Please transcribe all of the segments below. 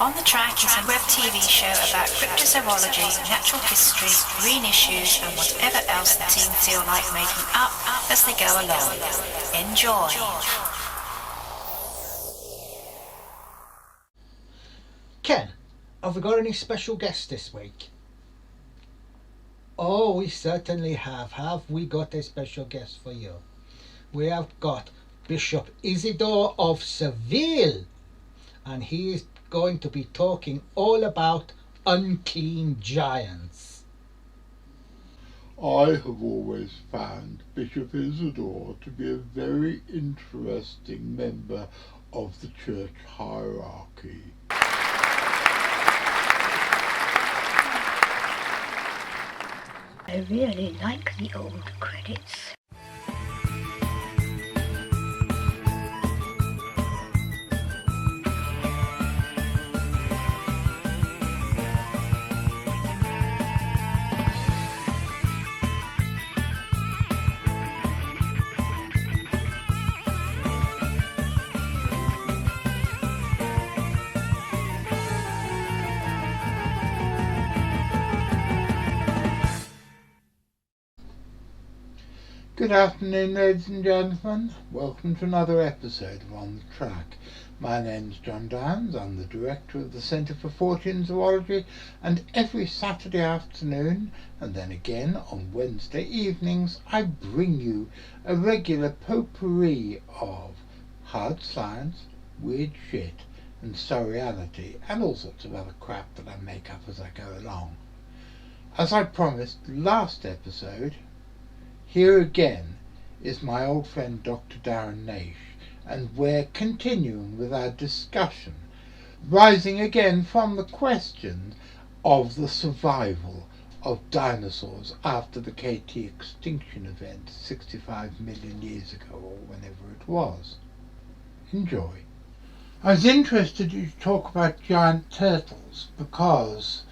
On the Track is a web TV show about cryptozoology, natural history, green issues, and whatever else the team feel like making up as they go along. Enjoy. Ken, have we got any special guests this week? Oh, we certainly have. Have we got a special guest for you? We have got Bishop Isidore of Seville, and he is going to be talking all about unclean giants. I have always found Bishop Isidore to be a very interesting member of the church hierarchy. I really like the old credits. Good afternoon, ladies and gentlemen. Welcome to another episode of On the Track. My name's John Downs. I'm the director of the Centre for Fortean Zoology, and every Saturday afternoon, and then again on Wednesday evenings, I bring you a regular potpourri of hard science, weird shit, and surreality, and all sorts of other crap that I make up as I go along. As I promised last episode, here again is my old friend Dr Darren Naish, and we're continuing with our discussion, rising again from the question of the survival of dinosaurs after the KT extinction event 65 million years ago, or whenever it was. Enjoy. I was interested to talk about giant turtles because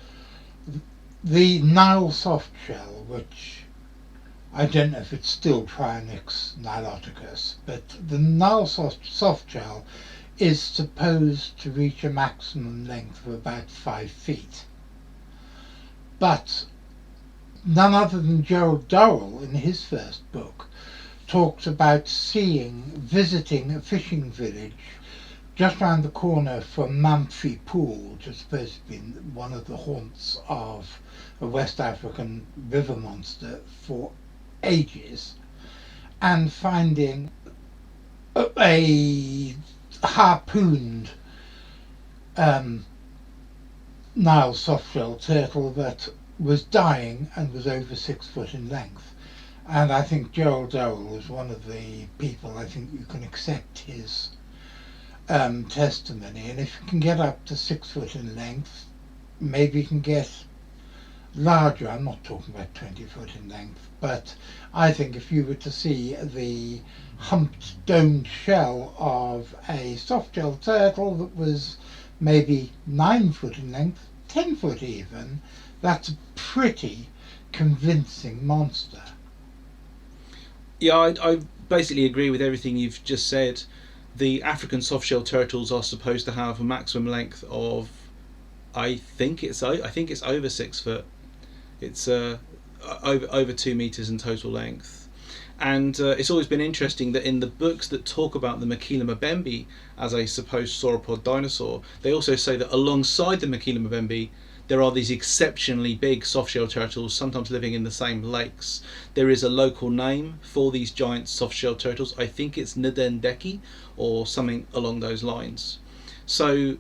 the Nile softshell, which I don't know if it's still Trionyx niloticus, but the Nile softshell is supposed to reach a maximum length of about 5 feet. But none other than Gerald Durrell, in his first book, talks about visiting a fishing village just round the corner from Mamfi Pool, which is supposed to be one of the haunts of a West African river monster for ages, and finding a harpooned Nile softshell turtle that was dying and was over 6 foot in length. And I think Gerald Durrell was one of the people, I think you can accept his testimony, and if you can get up to 6 foot in length, maybe you can get larger. I'm not talking about 20 foot in length, but I think if you were to see the humped domed shell of a softshell turtle that was maybe 9 foot in length, 10 foot even, that's a pretty convincing monster. Yeah, I basically agree with everything you've just said. The African softshell turtles are supposed to have a maximum length of, I think it's over 6 foot. It's over 2 meters in total length, and it's always been interesting that in the books that talk about the Mokele Mbembe as a supposed sauropod dinosaur, they also say that alongside the Mokele Mbembe there are these exceptionally big softshell turtles, sometimes living in the same lakes. There is a local name for these giant softshell turtles. I think it's Ndendeki or something along those lines. So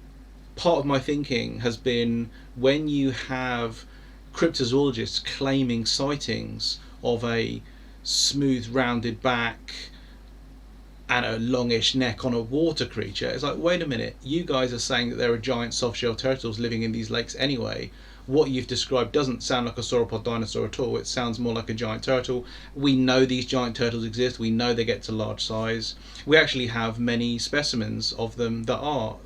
part of my thinking has been, when you have cryptozoologists claiming sightings of a smooth rounded back and a longish neck on a water creature, it's like, wait a minute, you guys are saying that there are giant softshell turtles living in these lakes anyway. What you've described doesn't sound like a sauropod dinosaur at all. It sounds more like a giant turtle. We know these giant turtles exist. We know they get to large size. We actually have many specimens of them that are,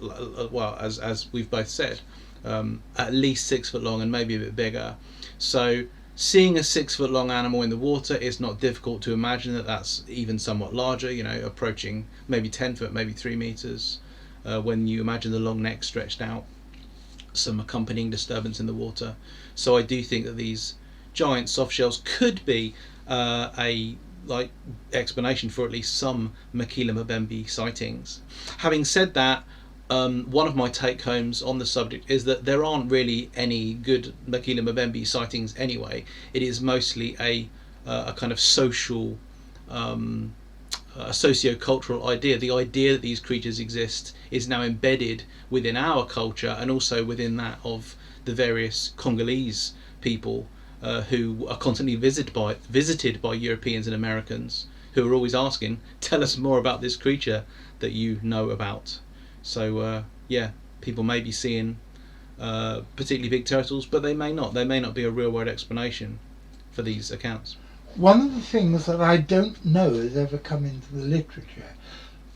well, as we've both said, at least 6 foot long and maybe a bit bigger. So seeing a 6 foot long animal in the water is not difficult to imagine that that's even somewhat larger, approaching maybe 10 foot, maybe 3 meters, when you imagine the long neck stretched out. some accompanying disturbance in the water. So I do think that these giant soft shells could be a explanation for at least some Mokele Mbembe sightings. Having said that, one of my take homes on the subject is that there aren't really any good Mokele Mbembe sightings anyway. It is mostly a kind of social, a socio-cultural idea. The idea that these creatures exist is now embedded within our culture and also within that of the various Congolese people who are constantly visited by Europeans and Americans, who are always asking, tell us more about this creature that you know about. So people may be seeing particularly big turtles, but they may not. They may not be a real world explanation for these accounts. One of the things that I don't know has ever come into the literature,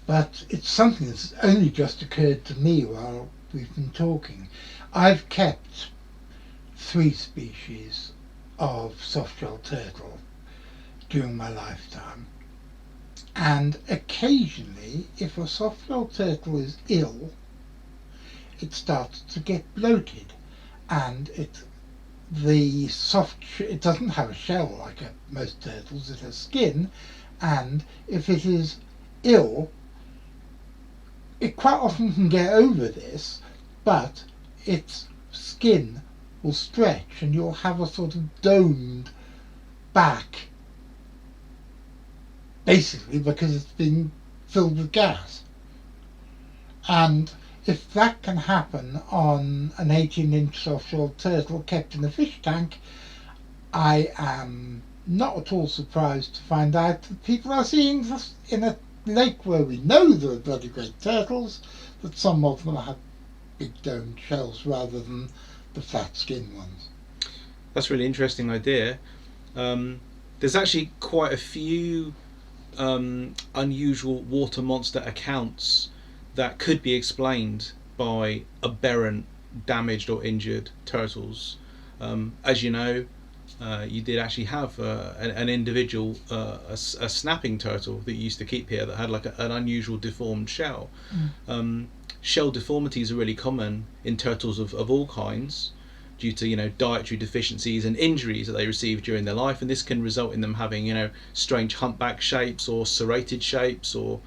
but it's something that's only just occurred to me while we've been talking. I've kept 3 species of softshell turtle during my lifetime, and occasionally, if a softshell turtle is ill, it starts to get bloated, and it doesn't have a shell like most turtles. It has skin, and if it is ill, it quite often can get over this, but its skin will stretch and you'll have a sort of domed back, basically because it's been filled with gas. And if that can happen on an 18-inch softshell turtle kept in a fish tank, I am not at all surprised to find out that people are seeing this in a lake where we know there are bloody great turtles, that some of them have big domed shells rather than the flat skin ones. That's a really interesting idea. There's actually quite a few unusual water monster accounts that could be explained by aberrant, damaged or injured turtles. As you know, you did actually have an individual, a snapping turtle that you used to keep here that had like an unusual deformed shell. Shell deformities are really common in turtles of all kinds due to dietary deficiencies and injuries that they receive during their life, and this can result in them having strange humpback shapes or serrated shapes or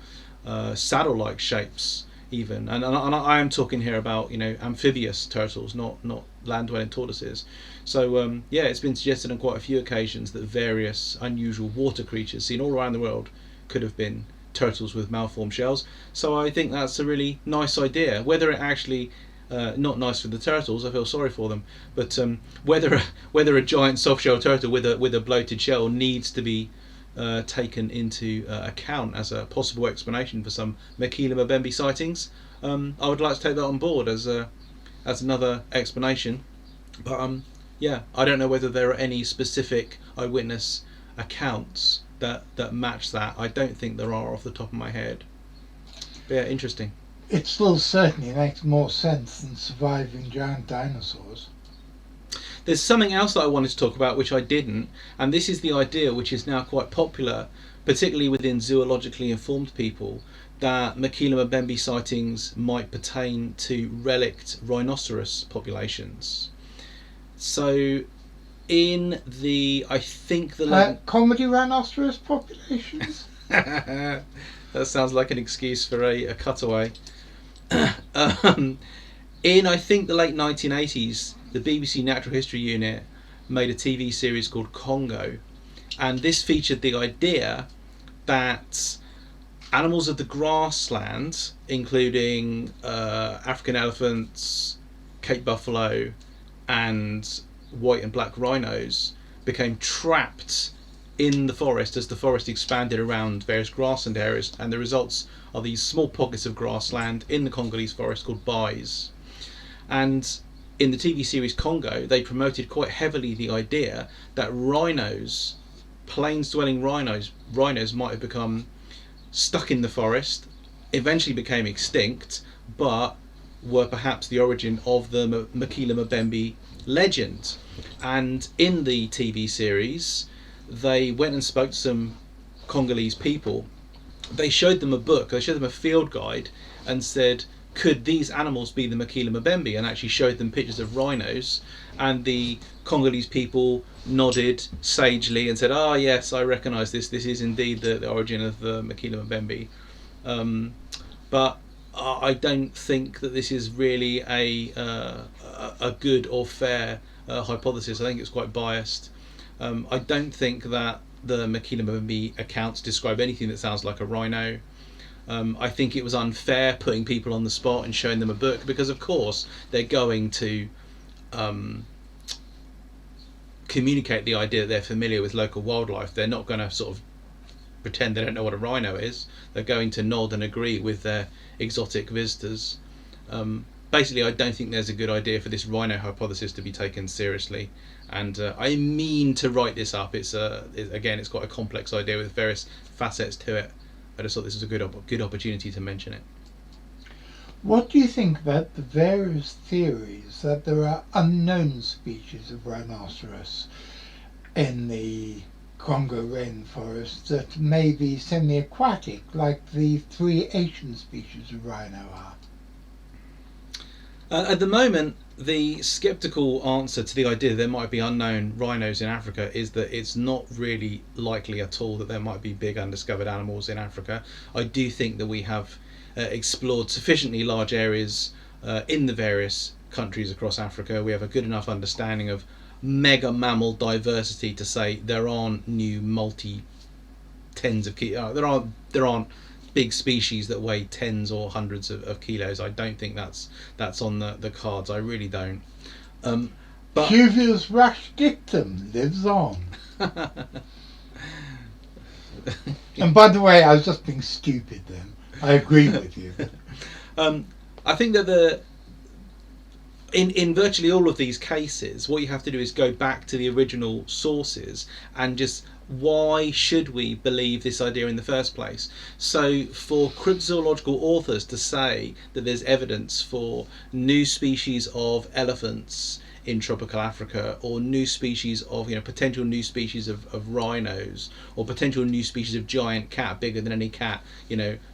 saddle-like shapes even. And I am talking here about amphibious turtles, not land-dwelling tortoises. So it's been suggested on quite a few occasions that various unusual water creatures seen all around the world could have been turtles with malformed shells. So I think that's a really nice idea. Whether it actually not nice for the turtles, I feel sorry for them, but whether a giant softshell turtle with a bloated shell needs to be taken into account as a possible explanation for some Mokele Mbembe sightings, I would like to take that on board as another explanation. But I don't know whether there are any specific eyewitness accounts that match that. I don't think there are off the top of my head. But yeah, interesting. It still certainly makes more sense than surviving giant dinosaurs. There's something else that I wanted to talk about which I didn't, and this is the idea, which is now quite popular, particularly within zoologically informed people, that Mokele Mbembe sightings might pertain to relict rhinoceros populations. So in the, I think the... comedy rhinoceros populations? That sounds like an excuse for a cutaway. In, I think, the late 1980s, the BBC Natural History Unit made a TV series called Congo, and this featured the idea that animals of the grassland, including African elephants, Cape buffalo, and white and black rhinos, became trapped in the forest as the forest expanded around various grassland areas, and the results are these small pockets of grassland in the Congolese forest called bais. And in the TV series Congo, they promoted quite heavily the idea that rhinos, plains-dwelling rhinos might have become stuck in the forest, eventually became extinct, but were perhaps the origin of the Mokele Mbembe legend. And in the TV series, they went and spoke to some Congolese people. They showed them a book, they showed them a field guide and said, could these animals be the Mokele Mbembe, and actually showed them pictures of rhinos, and the Congolese people nodded sagely and said, "Ah, yes, I recognise this. This is indeed the origin of the Mokele Mbembe." But I don't think that this is really a good or fair hypothesis. I think it's quite biased. I don't think that the Mokele Mbembe accounts describe anything that sounds like a rhino. I think it was unfair putting people on the spot and showing them a book, because of course they're going to communicate the idea that they're familiar with local wildlife. They're not going to sort of pretend they don't know what a rhino is. They're going to nod and agree with their exotic visitors. Basically, I don't think there's a good idea for this rhino hypothesis to be taken seriously, and I mean to write this up. It's quite a complex idea with various facets to it. I just thought this was a good opportunity to mention it. What do you think about the various theories that there are unknown species of rhinoceros in the Congo rainforest that may be semi-aquatic, like the 3 Asian species of rhino are? At the moment, the sceptical answer to the idea that there might be unknown rhinos in Africa is that it's not really likely at all that there might be big undiscovered animals in Africa. I do think that we have explored sufficiently large areas in the various countries across Africa. We have a good enough understanding of mega mammal diversity to say there aren't new tens of kilos. There aren't big species that weigh tens or hundreds of kilos. I don't think that's on the cards. I really don't. But Cuvier's rash dictum lives on. And by the way, I was just being stupid then. I agree with you. I think that in virtually all of these cases, what you have to do is go back to the original sources and just, why should we believe this idea in the first place? So for cryptozoological authors to say that there's evidence for new species of elephants in tropical Africa, or new species of, potential new species of rhinos, or potential new species of giant cat, bigger than any cat,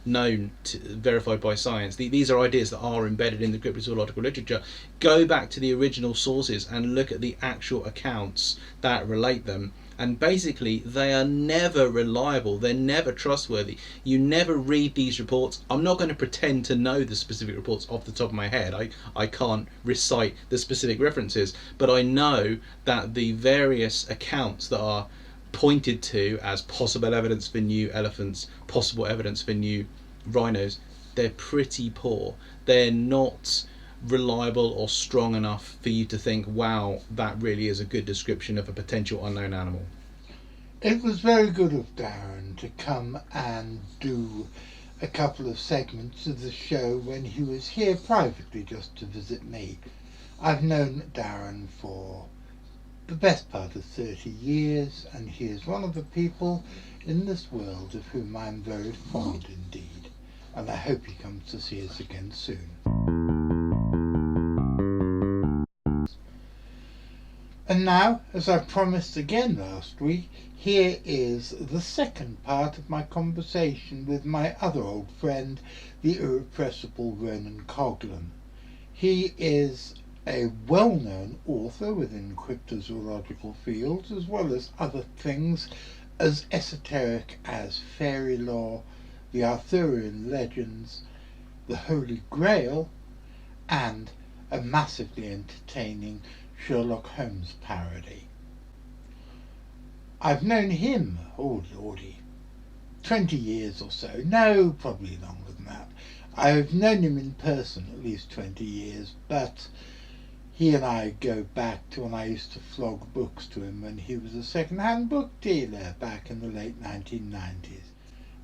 known to, verified by science. These are ideas that are embedded in the cryptozoological literature. Go back to the original sources and look at the actual accounts that relate them. And basically, they are never reliable. They're never trustworthy. You never read these reports. I'm not going to pretend to know the specific reports off the top of my head. I can't recite the specific references, but I know that the various accounts that are pointed to as possible evidence for new elephants, possible evidence for new rhinos, they're pretty poor. They're not reliable or strong enough for you to think, wow, that really is a good description of a potential unknown animal. It was very good of Darren to come and do a couple of segments of the show when he was here privately just to visit me. I've known Darren for the best part of 30 years, and he is one of the people in this world of whom I'm very fond indeed, and I hope he comes to see us again soon. And now, as I promised again last week, here is the second part of my conversation with my other old friend, the irrepressible Ronan Coghlan. He is a well-known author within cryptozoological fields, as well as other things as esoteric as fairy lore, the Arthurian legends, the Holy Grail, and a massively entertaining Sherlock Holmes parody. I've known him, oh lordy, 20 years or so. No, probably longer than that. I've known him in person at least 20 years, but he and I go back to when I used to flog books to him when he was a second-hand book dealer back in the late 1990s.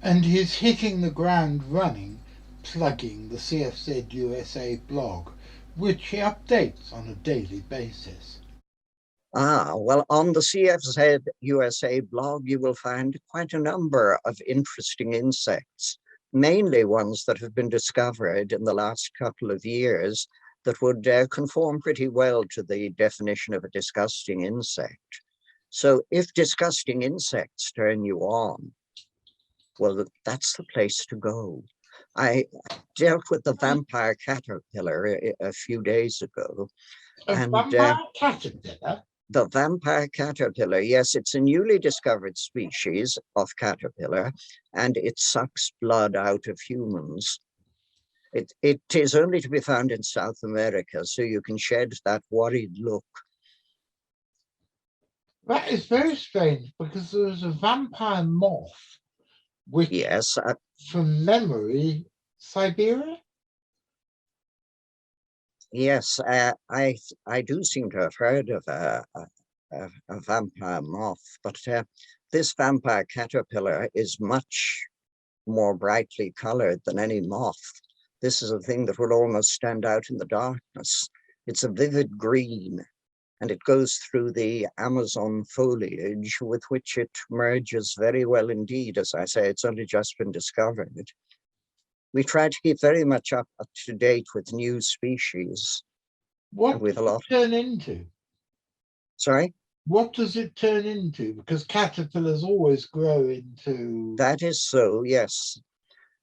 And he's hitting the ground running, plugging the CFZ USA blog, which he updates on a daily basis. Well, on the CFZ USA blog, you will find quite a number of interesting insects, mainly ones that have been discovered in the last couple of years that would conform pretty well to the definition of a disgusting insect. So if disgusting insects turn you on, well, that's the place to go. I dealt with the vampire caterpillar a few days ago. A vampire caterpillar? The vampire caterpillar, yes, it's a newly discovered species of caterpillar, and it sucks blood out of humans. It is only to be found in South America, so you can shed that worried look. That is very strange, because there was a vampire moth, which, Yes, from memory, Siberia? yes, I do seem to have heard of a vampire moth, but this vampire caterpillar is much more brightly colored than any moth. This is a thing that will almost stand out in the darkness. It's a vivid green, and it goes through the Amazon foliage, with which it merges very well indeed. As I say, it's only just been discovered. We try to keep very much up to date with new species. What With does it turn into? Sorry? What does it turn into? Because caterpillars always grow into... That is so, yes.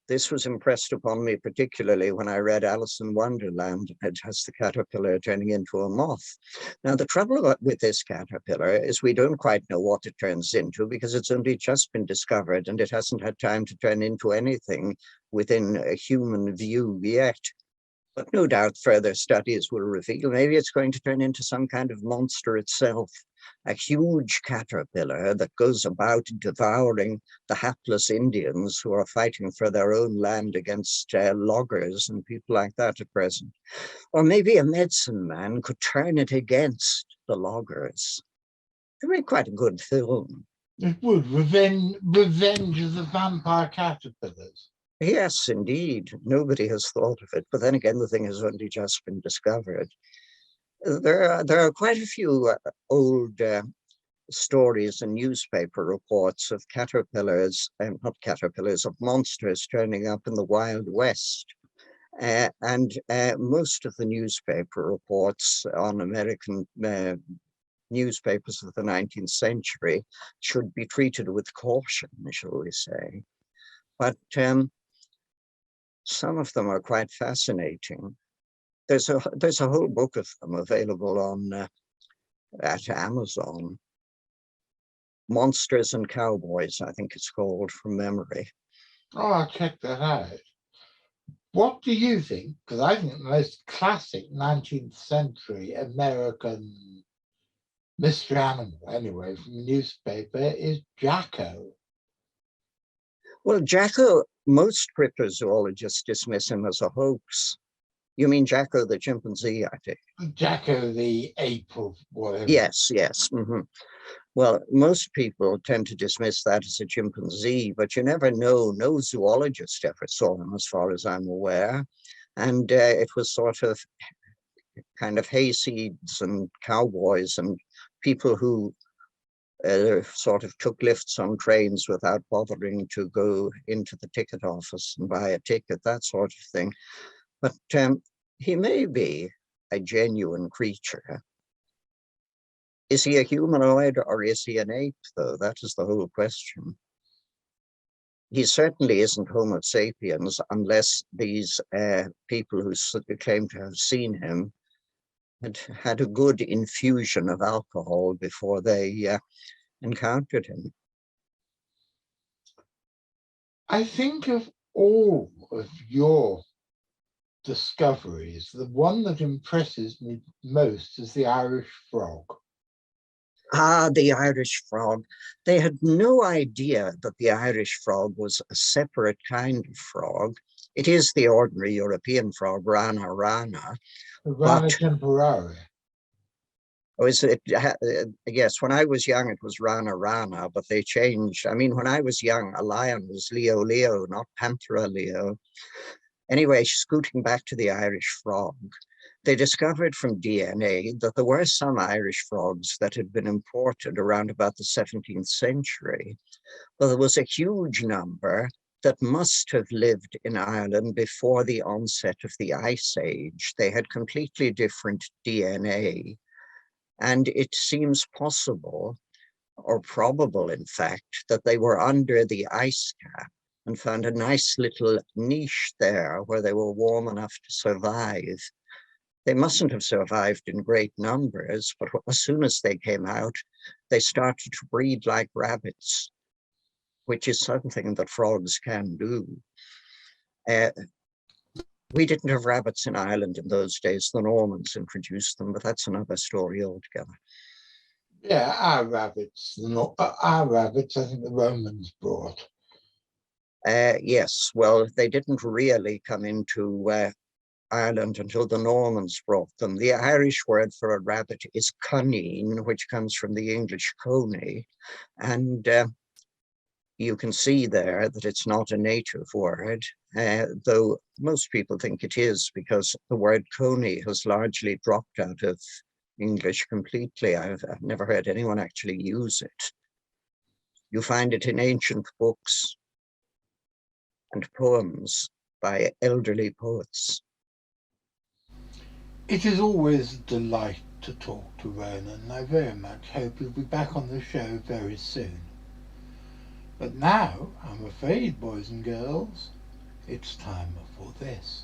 This was impressed upon me particularly when I read Alice in Wonderland. It has the caterpillar turning into a moth. Now, the trouble with this caterpillar is we don't quite know what it turns into, because it's only just been discovered and it hasn't had time to turn into anything within a human view yet. But no doubt further studies will reveal maybe it's going to turn into some kind of monster itself. A huge caterpillar that goes about devouring the hapless Indians who are fighting for their own land against loggers and people like that at present. Or maybe a medicine man could turn it against the loggers. It would be quite a good film. It would. Revenge of the vampire caterpillars. Yes, indeed. Nobody has thought of it. But then again, the thing has only just been discovered. There are quite a few old stories and newspaper reports of caterpillars, not caterpillars, of monsters turning up in the Wild West. And most of the newspaper reports on American newspapers of the 19th century should be treated with caution, shall we say. But some of them are quite fascinating. There's a whole book of them available on at Amazon. Monsters and Cowboys, I think it's called, from memory. Oh, I'll check that out. What do you think? Because I think the most classic 19th century American mystery animal, anyway, from the newspaper, is Jacko. Well, Jacko, most cryptozoologists dismiss him as a hoax. You mean Jacko the chimpanzee, I think? Jacko the ape or whatever. Yes, yes. Mm-hmm. Well, most people tend to dismiss that as a chimpanzee, but you never know. No zoologist ever saw him, as far as I'm aware. And it was sort of kind of hayseeds and cowboys and people who sort of took lifts on trains without bothering to go into the ticket office and buy a ticket, that sort of thing. But he may be a genuine creature. Is he a humanoid or is he an ape, though? That is the whole question. He certainly isn't Homo sapiens unless these people who claim to have seen him had a good infusion of alcohol before they encountered him. I think of all of your discoveries, the one that impresses me most is the Irish frog. Ah, the Irish frog. They had no idea that the Irish frog was a separate kind of frog. It is the ordinary European frog, Rana rana. Rana temporare. Oh, is it? Yes, when I was young, it was Rana rana, but they changed. I mean, when I was young, a lion was Leo leo, not Panthera leo. Anyway, scooting back to the Irish frog, they discovered from DNA that there were some Irish frogs that had been imported around about the 17th century. But there was a huge number that must have lived in Ireland before the onset of the Ice Age. They had completely different DNA. And it seems possible, or probable in fact, that they were under the ice cap and found a nice little niche there where they were warm enough to survive. They mustn't have survived in great numbers, but as soon as they came out, they started to breed like rabbits, which is something that frogs can do. We didn't have rabbits in Ireland in those days. The Normans introduced them, but that's another story altogether. Yeah, our rabbits, I think the Romans brought. Yes, well, they didn't really come into Ireland until the Normans brought them. The Irish word for a rabbit is cunning, which comes from the English coney, and you can see there that it's not a native word, though most people think it is because the word coney has largely dropped out of English completely. I've never heard anyone actually use it. You find it in ancient books and poems by elderly poets. It is always a delight to talk to Ronan. I very much hope he'll be back on the show very soon. But now, I'm afraid, boys and girls, it's time for this.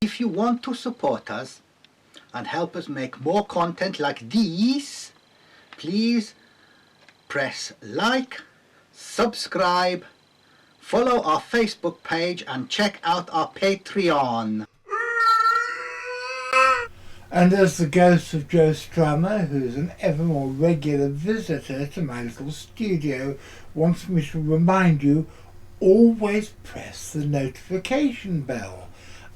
If you want to support us and help us make more content like these, please press like, subscribe, follow our Facebook page and check out our Patreon. And as the ghost of Joe Strummer, who's an ever more regular visitor to my little studio, wants me to remind you, always press the notification bell.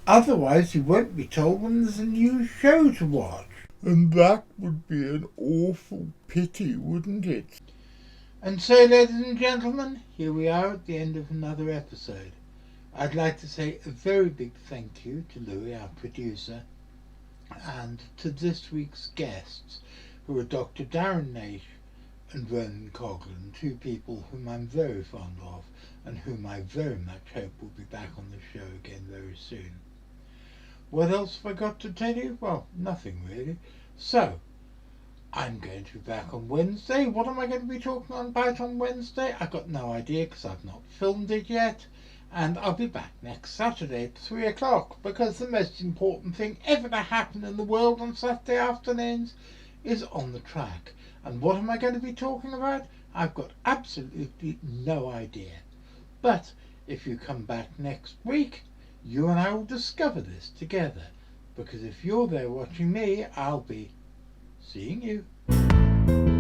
Otherwise you won't be told when there's a new show to watch. And that would be an awful pity, wouldn't it? And so, ladies and gentlemen, here we are at the end of another episode. I'd like to say a very big thank you to Louis, our producer, and to this week's guests, who are Dr Darren Naish and Ronan Coghlan, two people whom I'm very fond of and whom I very much hope will be back on the show again very soon. What else have I got to tell you? Well, nothing really. So, I'm going to be back on Wednesday. What am I going to be talking about on Wednesday? I've got no idea because I've not filmed it yet. And I'll be back next Saturday at 3 o'clock, because the most important thing ever to happen in the world on Saturday afternoons is On the Track. And what am I going to be talking about? I've got absolutely no idea. But if you come back next week, you and I will discover this together. Because if you're there watching me, I'll be seeing you.